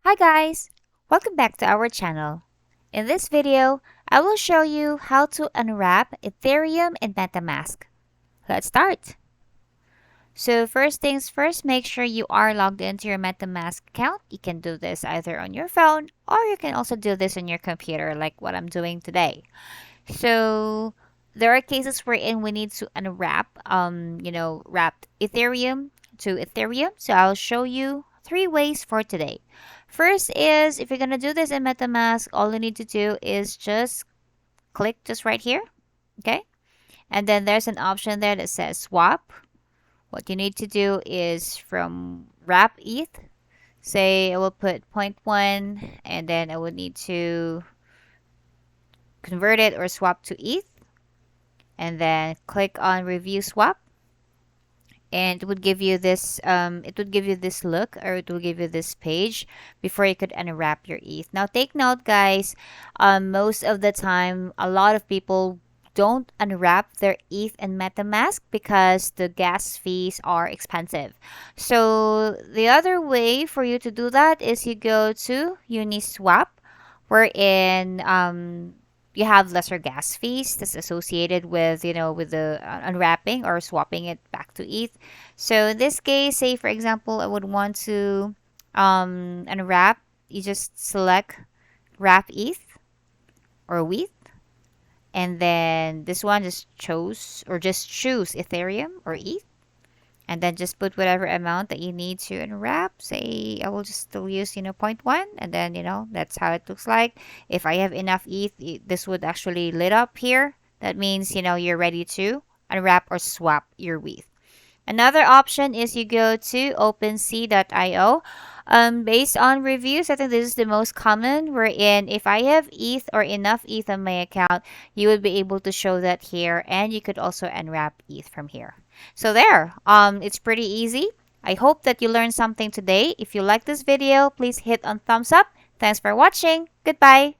Hi guys! Welcome back to our channel. In this video, I will show you how to unwrap Ethereum in Metamask. Let's start! So first things first, make sure you are logged into your Metamask account. You can do this either on your phone or you can also do this on your computer like what I'm doing today. So there are cases wherein we need to unwrap, wrapped Ethereum to Ethereum. So I'll show you 3 ways for today. First is if you're gonna do this in MetaMask, all you need to do is just click just right here, okay? And then there's an option there that says swap. What you need to do is from wrap ETH, say I will put zero point 0.1 and then I would need to convert it or swap to ETH and then click on review swap and it would give you this look, or it will give you this page before you could unwrap your ETH. Now take note guys, most of the time a lot of people don't unwrap their ETH and MetaMask because the gas fees are expensive. So the other way for you to do that is you go to Uniswap, wherein you have lesser gas fees that's associated with with the unwrapping or swapping it back to ETH. So in this case, say for example I would want to unwrap. You just select wrap ETH or WETH, and then this one just choose Ethereum or ETH, and then just put whatever amount that you need to unwrap. Say I will just still use zero point 0.1, and then that's how it looks like. If I have enough ETH, this would actually lit up here. That means you're ready to unwrap or swap your ETH. Another option is you go to OpenC.io. Based on reviews, I think this is the most common, wherein if I have ETH or enough ETH on my account, you would be able to show that here, and you could also unwrap ETH from here. So there, it's pretty easy. I hope that you learned something today. If you like this video, please hit on thumbs up. Thanks for watching. Goodbye.